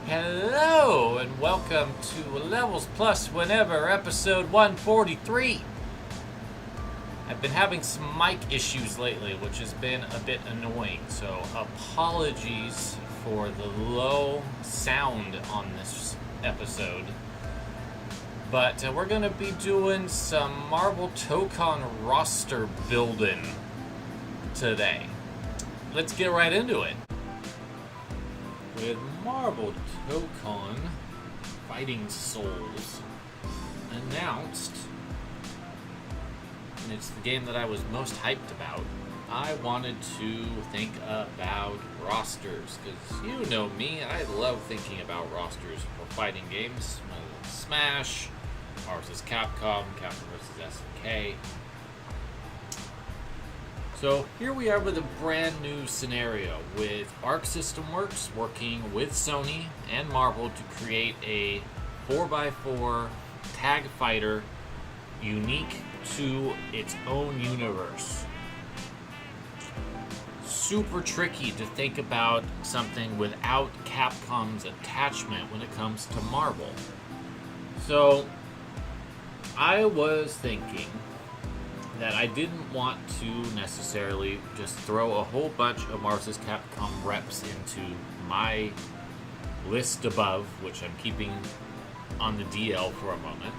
Hello and welcome to Levels Plus Whenever, episode 143. I've been having some mic issues lately, which has been a bit annoying, so apologies for the low sound on this episode. But we're going to be doing some Marvel Tōkon roster building today. Let's get right into it. With Marvel Tōkon Fighting Souls announced, and it's the game that I was most hyped about, I wanted to think about rosters, because you know me, I love thinking about rosters for fighting games. Smash, Marvel vs. Capcom, Capcom vs. SNK. So here we are with a brand new scenario with Arc System Works working with Sony and Marvel to create a 4x4 tag fighter unique to its own universe. Super tricky to think about something without Capcom's attachment when it comes to Marvel. So I was thinking that I didn't want to necessarily just throw a whole bunch of Marvel vs. Capcom reps into my list above, which I'm keeping on the DL for a moment.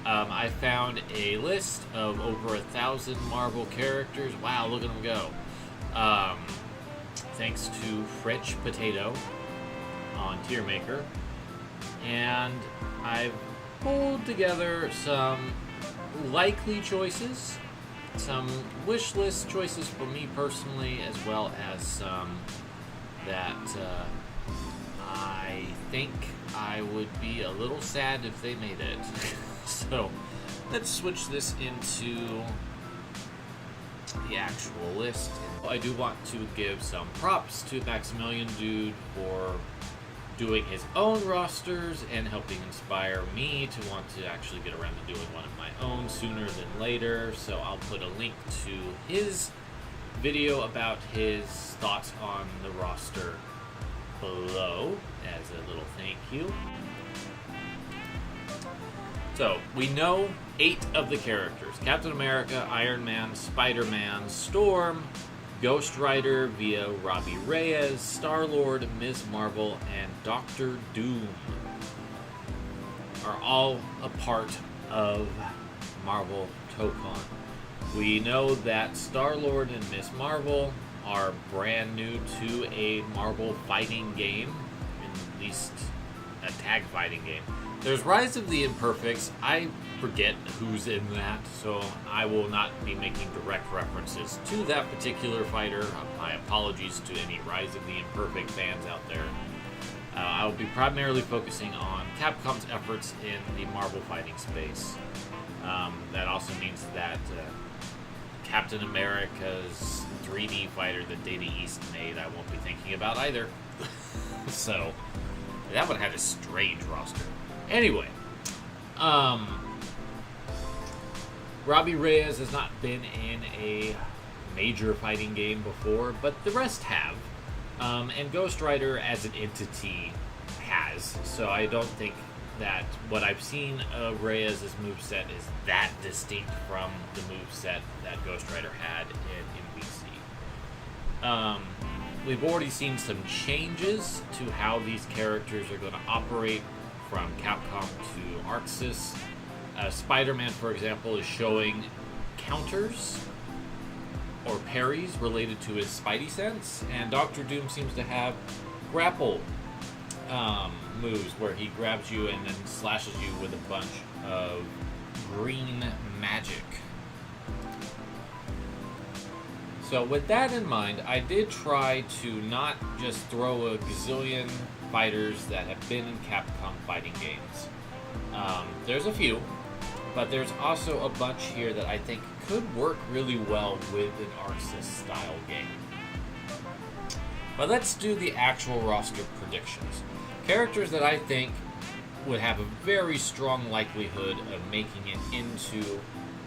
I found a list of over 1,000 Marvel characters. Wow, look at them go. Thanks to French Potato on Tier Maker. And I've pulled together some likely choices, some wish list choices for me personally, as well as some that I think I would be a little sad if they made it. So let's switch this into the actual list. I do want to give some props to Maximilian Dude for doing his own rosters and helping inspire me to want to actually get around to doing one of my own sooner than later. So I'll put a link to his video about his thoughts on the roster below as a little thank you. So we know 8 of the characters: Captain America, Iron Man, Spider-Man, Storm, Ghost Rider via Robbie Reyes, Star-Lord, Ms. Marvel, and Dr. Doom are all a part of Marvel Tōkon. We know that Star-Lord and Ms. Marvel are brand new to a Marvel fighting game, at least a tag fighting game. There's Rise of the Imperfects. I forget who's in that, so I will not be making direct references to that particular fighter. My apologies to any Rise of the Imperfect fans out there. I will be primarily focusing on Capcom's efforts in the Marvel fighting space. That also means that Captain America's 3D fighter that Data East made, I won't be thinking about either. So that one had a strange roster. Anyway, Robbie Reyes has not been in a major fighting game before, but the rest have. And Ghost Rider as an entity has, so I don't think that what I've seen of Reyes' moveset is that distinct from the moveset that Ghost Rider had in MVC. We've already seen some changes to how these characters are going to operate from Capcom to Arxis. Spider-Man, for example, is showing counters or parries related to his Spidey sense, and Dr. Doom seems to have grapple moves where he grabs you and then slashes you with a bunch of green magic. So with that in mind, I did try to not just throw a gazillion fighters that have been in Capcom fighting games. There's a few, but there's also a bunch here that I think could work really well with an Arxis style game. But let's do the actual roster predictions. Characters that I think would have a very strong likelihood of making it into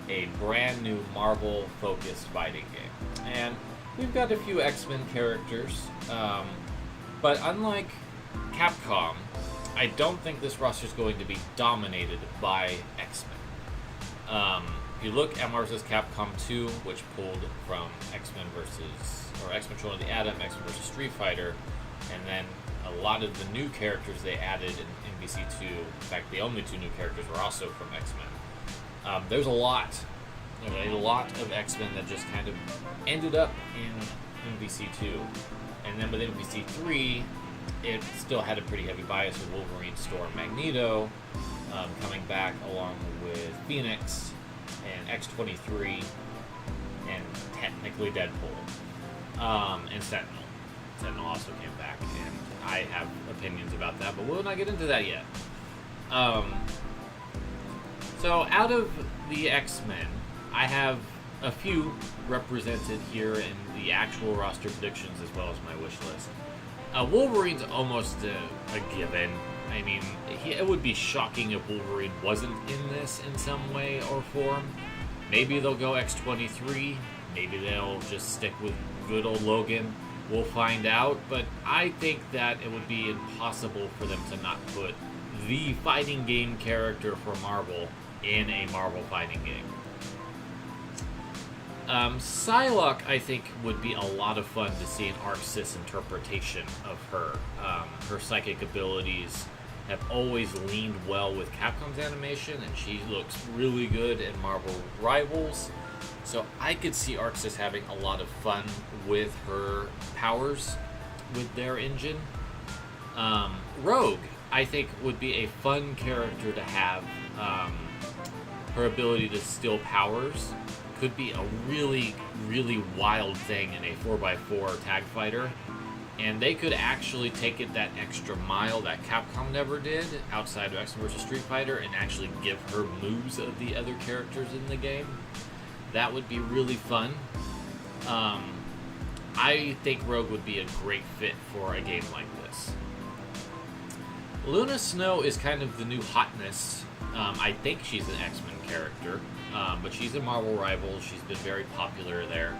a brand new Marvel focused fighting game. And we've got a few X-Men characters, but unlike Capcom, I don't think this roster is going to be dominated by X-Men. If you look at Marvel vs. Capcom 2, which pulled from X-Men Children of the Atom, X-Men vs. Street Fighter, and then a lot of the new characters they added in MVC2. In fact, the only two new characters were also from X-Men. There's a lot of X-Men that just kind of ended up in MVC2. And then with MVC3, it still had a pretty heavy bias with Wolverine, Storm, Magneto coming back along with Phoenix and X-23 and technically Deadpool and Sentinel. Sentinel also came back, and I have opinions about that, but we'll not get into that yet. So out of the X-Men, I have a few represented here in the actual roster predictions as well as my wish list. Wolverine's almost a given. I mean, it would be shocking if Wolverine wasn't in this in some way or form. Maybe they'll go X-23. Maybe they'll just stick with good old Logan. We'll find out. But I think that it would be impossible for them to not put the fighting game character for Marvel in a Marvel fighting game. Psylocke, I think, would be a lot of fun to see an Arc-Sys interpretation of her. Her psychic abilities have always leaned well with Capcom's animation, and she looks really good in Marvel Rivals. So I could see Arc-Sys having a lot of fun with her powers with their engine. Rogue, I think, would be a fun character to have. Her ability to steal powers could be a really, really wild thing in a 4x4 tag fighter. And they could actually take it that extra mile that Capcom never did outside of X-Men vs. Street Fighter and actually give her moves of the other characters in the game. That would be really fun. I think Rogue would be a great fit for a game like this. Luna Snow is kind of the new hotness. I think she's an X-Men character, but she's in Marvel Rivals. She's been very popular there.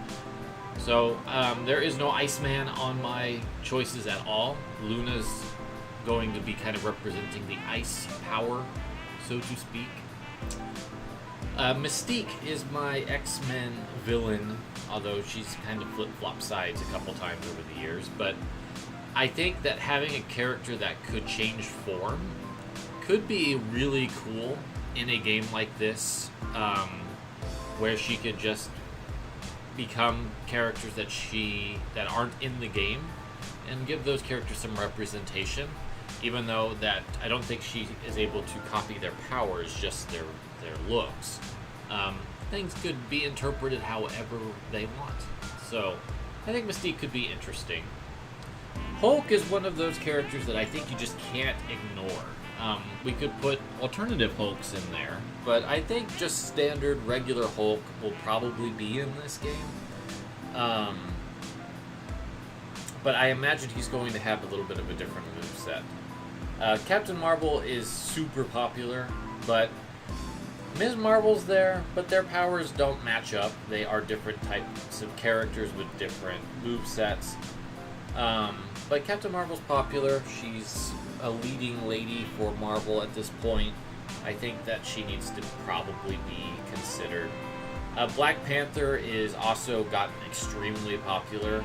So there is no Iceman on my choices at all. Luna's going to be kind of representing the ice power, so to speak. Mystique is my X-Men villain, although she's kind of flip-flop sides a couple times over the years. But I think that having a character that could change form could be really cool in a game like this, where she could just become characters that aren't in the game and give those characters some representation, even though that I don't think she is able to copy their powers, just their looks. Things could be interpreted however they want. So I think Mystique could be interesting. Hulk is one of those characters that I think you just can't ignore. We could put alternative Hulks in there, but I think just standard regular Hulk will probably be in this game. But I imagine he's going to have a little bit of a different moveset. Captain Marvel is super popular, but Ms. Marvel's there, but their powers don't match up. They are different types of characters with different movesets. But Captain Marvel's popular. She's a leading lady for Marvel at this point. I think that she needs to probably be considered. Black Panther is also gotten extremely popular.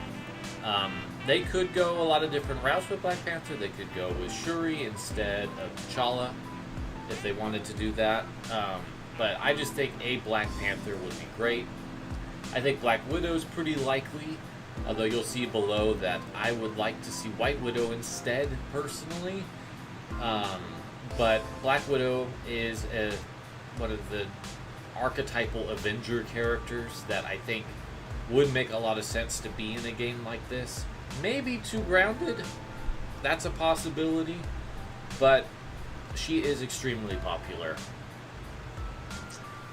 They could go a lot of different routes with Black Panther. They could go with Shuri instead of T'Challa if they wanted to do that. But I just think a Black Panther would be great. I think Black Widow's pretty likely, although you'll see below that I would like to see White Widow instead, personally. But Black Widow is one of the archetypal Avenger characters that I think would make a lot of sense to be in a game like this. Maybe too grounded, that's a possibility, but she is extremely popular.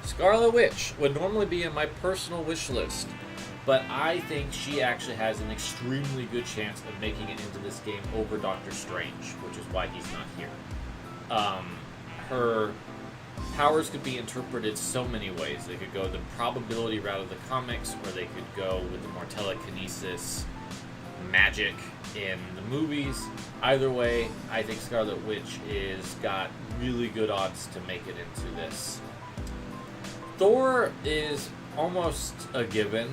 Scarlet Witch would normally be in my personal wish list, but I think she actually has an extremely good chance of making it into this game over Doctor Strange, which is why he's not here. Her powers could be interpreted so many ways. They could go the probability route of the comics, or they could go with the more telekinesis, magic in the movies. Either way, I think Scarlet Witch is got really good odds to make it into this. Thor is almost a given.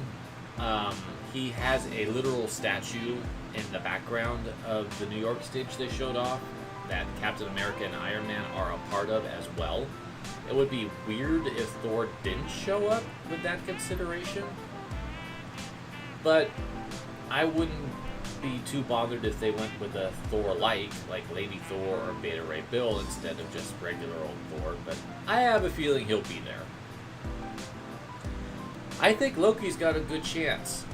He has a literal statue in the background of the New York stage they showed off that Captain America and Iron Man are a part of as well. It would be weird if Thor didn't show up with that consideration, but I wouldn't be too bothered if they went with a Thor-like, like Lady Thor or Beta Ray Bill, instead of just regular old Thor, but I have a feeling he'll be there. I think Loki's got a good chance.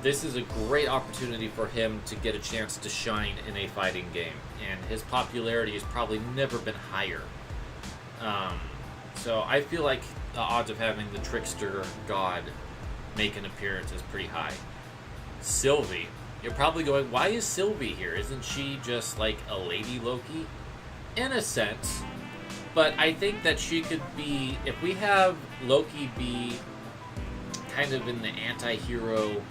This is a great opportunity for him to get a chance to shine in a fighting game, and his popularity has probably never been higher. So I feel like the odds of having the trickster god make an appearance is pretty high. Sylvie, you're probably going, why is Sylvie here? Isn't she just like a lady Loki? In a sense, but I think that she could be, if we have Loki be kind of in the anti-hero,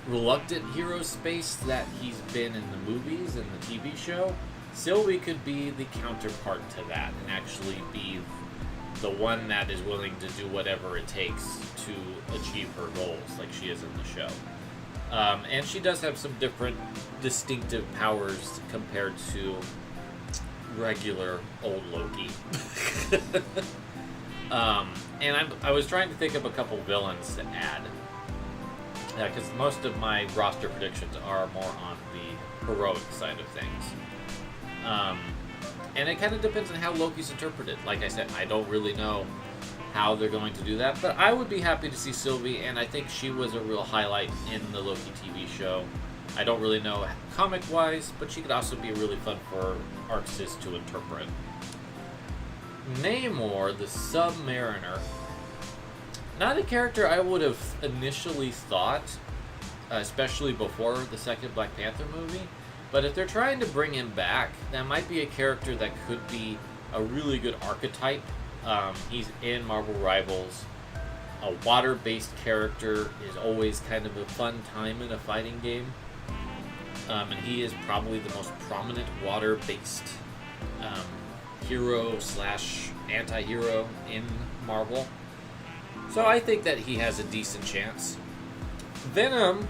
reluctant hero space that he's been in the movies and the TV show, Sylvie could be the counterpart to that and actually be the one that is willing to do whatever it takes to achieve her goals like she is in the show. And she does have some different distinctive powers compared to regular old Loki. And I was trying to think of a couple villains to add, because most of my roster predictions are more on the heroic side of things. And it kind of depends on how Loki's interpreted. Like I said, I don't really know how they're going to do that, but I would be happy to see Sylvie, and I think she was a real highlight in the Loki TV show. I don't really know comic-wise, but she could also be really fun for Arxis to interpret. Namor, the Submariner. Not a character I would have initially thought, especially before the second Black Panther movie, but if they're trying to bring him back, that might be a character that could be a really good archetype. He's in Marvel Rivals. A water-based character is always kind of a fun time in a fighting game. And he is probably the most prominent water-based hero / anti-hero in Marvel. So I think that he has a decent chance. Venom,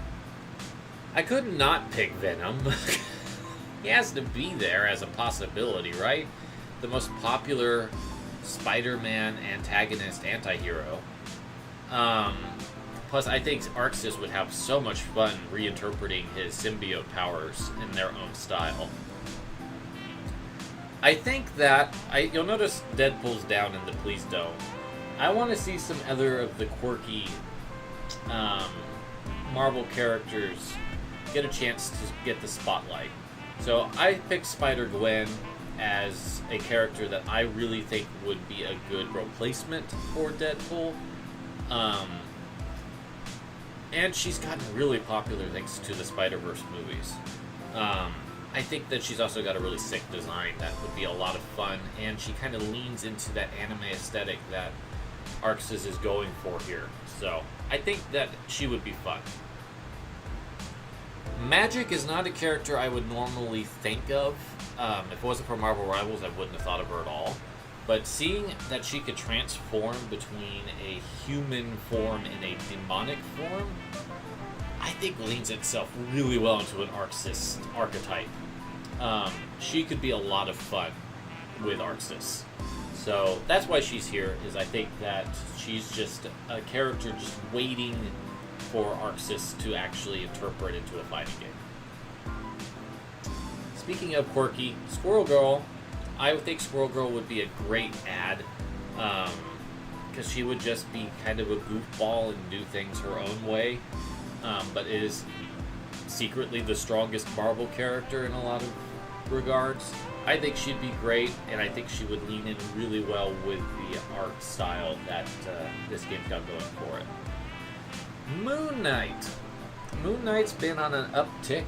I could not pick Venom. He has to be there as a possibility, right? The most popular Spider-Man antagonist anti-hero. Plus, I think Arxis would have so much fun reinterpreting his symbiote powers in their own style. I think that, you'll notice Deadpool's down in the Please Don't. I want to see some other of the quirky Marvel characters get a chance to get the spotlight. So I picked Spider-Gwen as a character that I really think would be a good replacement for Deadpool. And she's gotten really popular thanks to the Spider-Verse movies. I think that she's also got a really sick design that would be a lot of fun, and she kind of leans into that anime aesthetic that Arxis is going for here. So I think that she would be fun. Magic is not a character I would normally think of. If it wasn't for Marvel Rivals, I wouldn't have thought of her at all. But seeing that she could transform between a human form and a demonic form, I think leans itself really well into an Arxis archetype. She could be a lot of fun with Arxis. So that's why she's here, is I think that she's just a character just waiting for Arxis to actually interpret into a fighting game. Speaking of quirky, Squirrel Girl, I would think Squirrel Girl would be a great add, because she would just be kind of a goofball and do things her own way, but is secretly the strongest Marvel character in a lot of regards. I think she'd be great, and I think she would lean in really well with the art style that this game's got going for it. Moon Knight. Moon Knight's been on an uptick.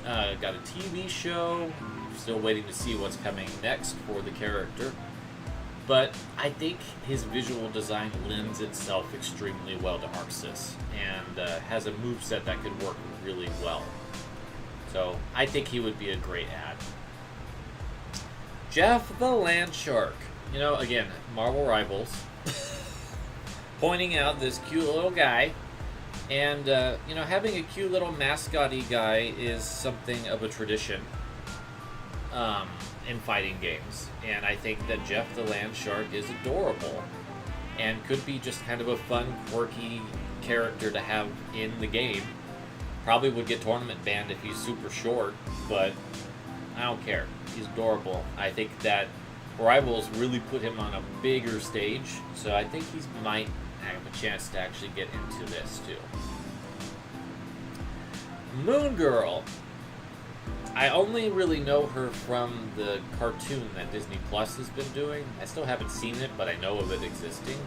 Got a TV show. Still waiting to see what's coming next for the character. But I think his visual design lends itself extremely well to Arxis, and has a moveset that could work really well. So I think he would be a great add. Jeff the Land Shark. You know, again, Marvel Rivals. Pointing out this cute little guy. And, you know, having a cute little mascot-y guy is something of a tradition in fighting games. And I think that Jeff the Land Shark is adorable and could be just kind of a fun, quirky character to have in the game. Probably would get tournament banned if he's super short, but I don't care. He's adorable. I think that Rivals really put him on a bigger stage, so I think he might have a chance to actually get into this too. Moon Girl. I only really know her from the cartoon that Disney Plus has been doing. I still haven't seen it, but I know of it existing.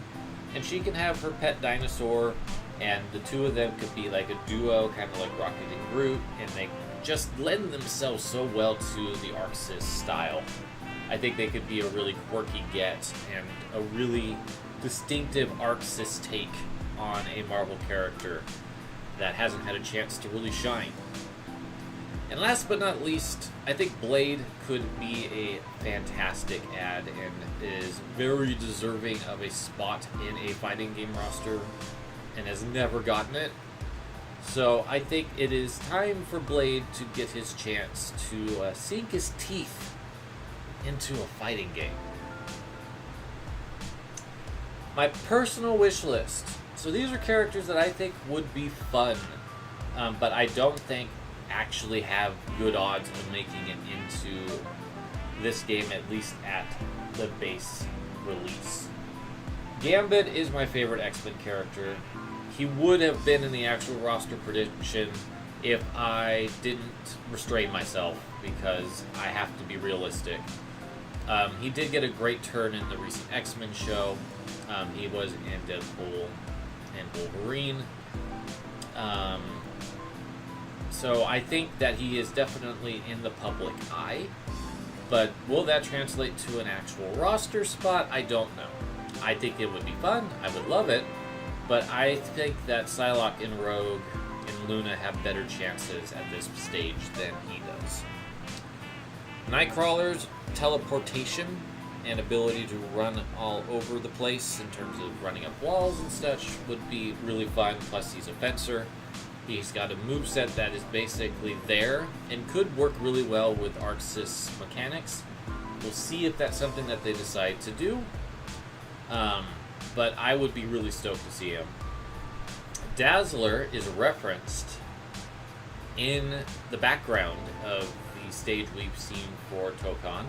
And she can have her pet dinosaur, and the two of them could be like a duo, kind of like Rocket and Groot, and they just lend themselves so well to the Arxis style. I think they could be a really quirky get and a really distinctive Arxis take on a Marvel character that hasn't had a chance to really shine. And last but not least, I think Blade could be a fantastic add and is very deserving of a spot in a fighting game roster and has never gotten it. So I think it is time for Blade to get his chance to sink his teeth into a fighting game. My personal wish list. So these are characters that I think would be fun, but I don't think actually have good odds of making it into this game, at least at the base release. Gambit is my favorite X-Men character. He would have been in the actual roster prediction if I didn't restrain myself, because I have to be realistic. He did get a great turn in the recent X-Men show. He was in Deadpool and Wolverine. So I think that he is definitely in the public eye. But will that translate to an actual roster spot? I don't know. I think it would be fun. I would love it. But I think that Psylocke and Rogue and Luna have better chances at this stage than he does. Nightcrawler's teleportation and ability to run all over the place in terms of running up walls and such would be really fun. Plus he's a fencer. He's got a moveset that is basically there and could work really well with Arxis mechanics. We'll see if that's something that they decide to do. But I would be really stoked to see him. Dazzler is referenced in the background of the stage we've seen for Tōkon.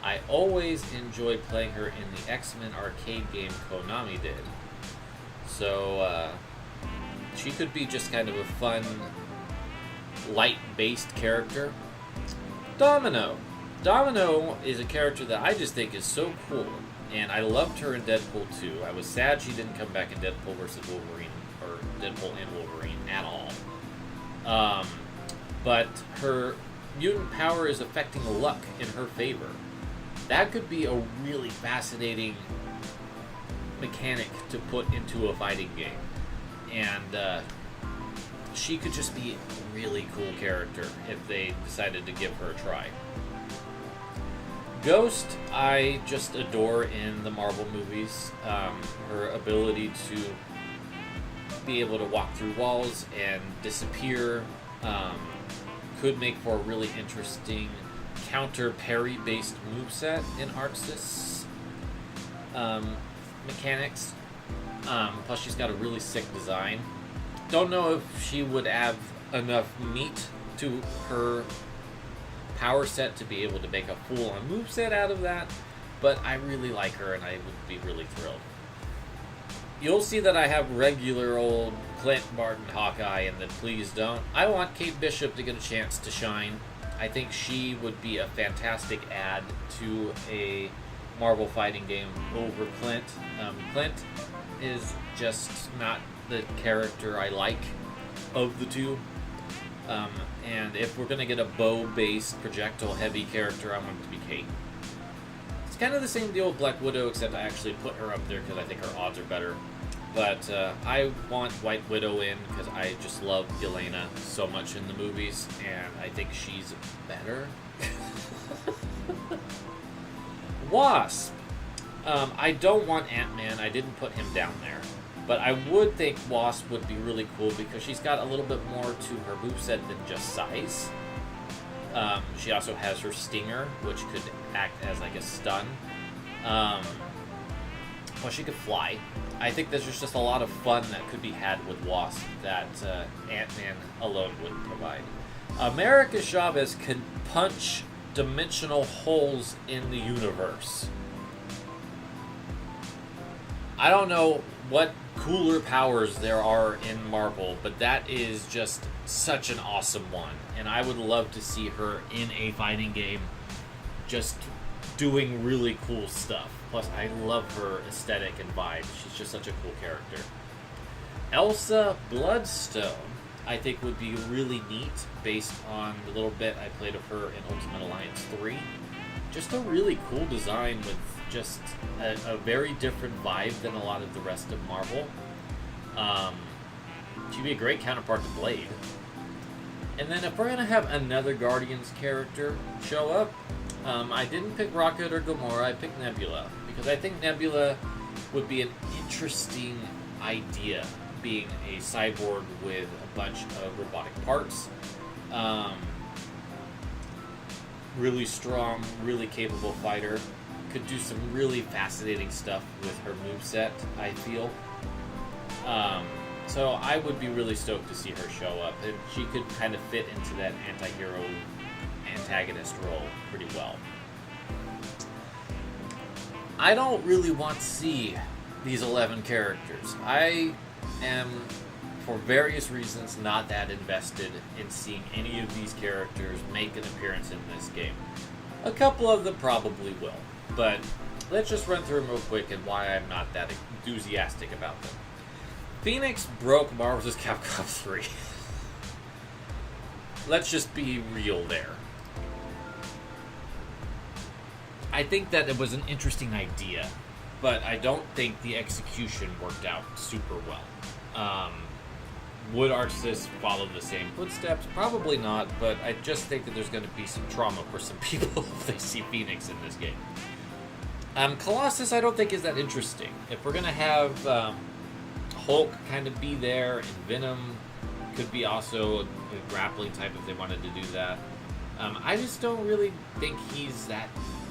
I always enjoyed playing her in the X-Men arcade game Konami did. So she could be just kind of a fun, light-based character. Domino. Domino is a character that I just think is so cool. And I loved her in Deadpool 2. I was sad she didn't come back in Deadpool vs. Wolverine, or Deadpool and Wolverine at all. But her mutant power is affecting luck in her favor. That could be a really fascinating mechanic to put into a fighting game. And she could just be a really cool character if they decided to give her a try. Ghost, I just adore in the Marvel movies. Her ability to be able to walk through walls and disappear could make for a really interesting counter parry-based moveset in Arxis mechanics. Plus, she's got a really sick design. Don't know if she would have enough meat to her power set to be able to make a full-on moveset out of that, but I really like her and I would be really thrilled. You'll see that I have regular old Clint Barton Hawkeye and the Please Don't. I want Kate Bishop to get a chance to shine. I think she would be a fantastic add to a Marvel fighting game over Clint. Clint is just not the character I like of the two. And if we're going to get a bow-based, projectile-heavy character, I want it to be Kate. It's kind of the same deal with Black Widow, except I actually put her up there because I think her odds are better. But I want White Widow in because I just love Yelena so much in the movies, and I think she's better. Wasp. I don't want Ant-Man. I didn't put him down there. But I would think Wasp would be really cool because she's got a little bit more to her moveset than just size. She also has her stinger, which could act as like a stun. Well, she could fly. I think there's just a lot of fun that could be had with Wasp that Ant-Man alone wouldn't provide. America Chavez can punch dimensional holes in the universe. I don't know what cooler powers there are in Marvel, but that is just such an awesome one. And I would love to see her in a fighting game just doing really cool stuff. Plus, I love her aesthetic and vibe. She's just such a cool character. Elsa Bloodstone, I think, would be really neat based on the little bit I played of her in Ultimate Alliance 3. Just a really cool design with just a very different vibe than a lot of the rest of Marvel. She'd be a great counterpart to Blade. And then if we're going to have another Guardians character show up, I didn't pick Rocket or Gamora, I picked Nebula. Because I think Nebula would be an interesting idea, being a cyborg with a bunch of robotic parts. Really strong, really capable fighter. Could do some really fascinating stuff with her moveset, I feel. So I would be really stoked to see her show up. And she could kind of fit into that anti-hero antagonist role pretty well. I don't really want to see these 11 characters. I am, for various reasons, not that invested in seeing any of these characters make an appearance in this game. A couple of them probably will, but let's just run through them real quick and why I'm not that enthusiastic about them. Phoenix broke Marvel vs. Capcom 3. Let's just be real there. I think that it was an interesting idea, but I don't think the execution worked out super well. Would artists follow the same footsteps? Probably not, but I just think that there's going to be some trauma for some people if they see Phoenix in this game. Colossus I don't think is that interesting. If we're going to have Hulk kind of be there, and Venom could be also a grappling type if they wanted to do that. I just don't really think he's that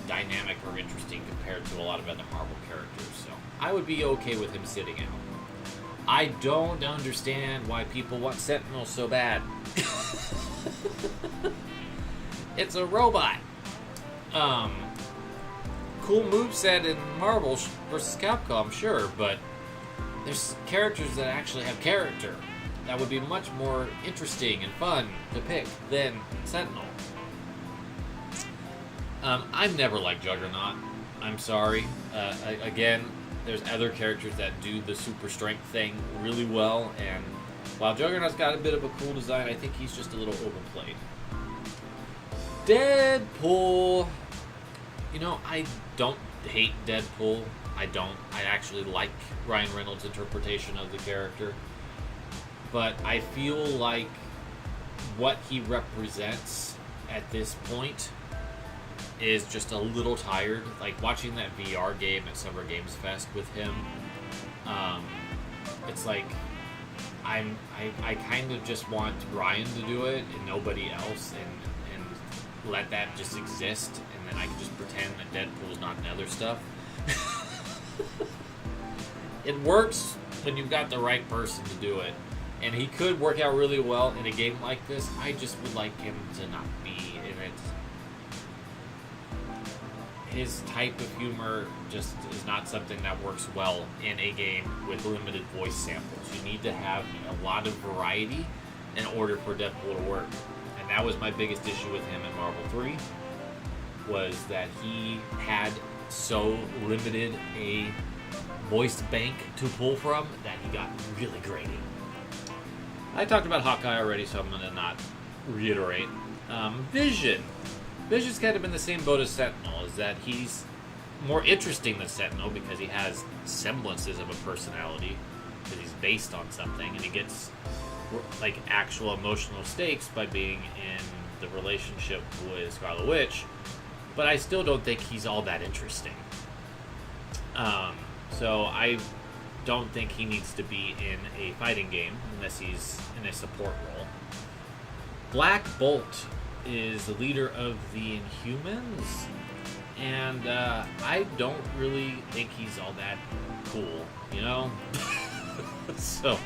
dynamic or interesting compared to a lot of other Marvel characters, so I would be okay with him sitting out. I don't understand why people want Sentinel so bad. It's a robot. Cool moveset in Marvel vs. Capcom, sure, but there's characters that actually have character that would be much more interesting and fun to pick than Sentinel. I've never liked Juggernaut. I'm sorry. Again, there's other characters that do the super strength thing really well, and while Juggernaut's got a bit of a cool design, I think he's just a little overplayed. Deadpool. You know, I don't hate Deadpool. I don't. I actually like Ryan Reynolds' interpretation of the character. But I feel like what he represents at this point is just a little tired. Like watching that VR game at Summer Games Fest with him, it's like I kind of just want Ryan to do it and nobody else, and let that just exist, and then I can just pretend that Deadpool's not in other stuff. It works when you've got the right person to do it, and he could work out really well in a game like this. I just would like him to not be in it. His type of humor just is not something that works well in a game with limited voice samples. You need to have a lot of variety in order for Deadpool to work. And that was my biggest issue with him in Marvel 3, was that he had so limited a voice bank to pull from that he got really grating. I talked about Hawkeye already, so I'm going to not reiterate. Vision. Vision's kind of in the same boat as Sentinel, is that he's more interesting than Sentinel because he has semblances of a personality, because he's based on something, and he gets like actual emotional stakes by being in the relationship with Scarlet Witch. But I still don't think he's all that interesting. So I don't think he needs to be in a fighting game unless he's in a support role. Black Bolt is the leader of the Inhumans, and I don't really think he's all that cool, you know? So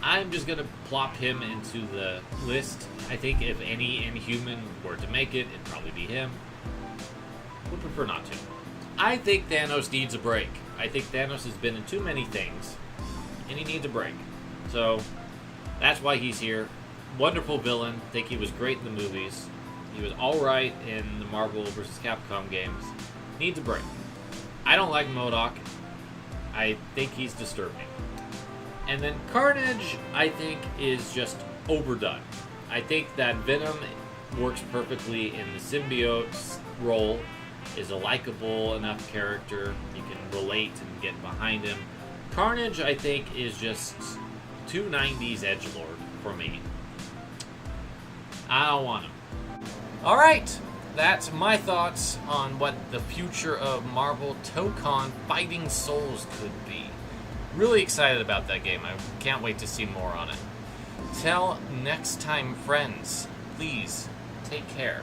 I'm just gonna plop him into the list. I think if any Inhuman were to make it, it'd probably be him. Would prefer not to. I think Thanos needs a break. I think Thanos has been in too many things, and he needs a break. So that's why he's here. Wonderful villain. Think he was great in the movies. He was alright in the Marvel vs. Capcom games. Needs a break. I don't like MODOK. I think he's disturbing. And then Carnage, I think, is just overdone. I think that Venom works perfectly in the symbiote role, is a likable enough character. You can relate and get behind him. Carnage, I think, is just too 90s edgelord for me. I don't want him. Alright, that's my thoughts on what the future of Marvel Tōkon Fighting Souls could be. Really excited about that game. I can't wait to see more on it. Till next time, friends, please take care.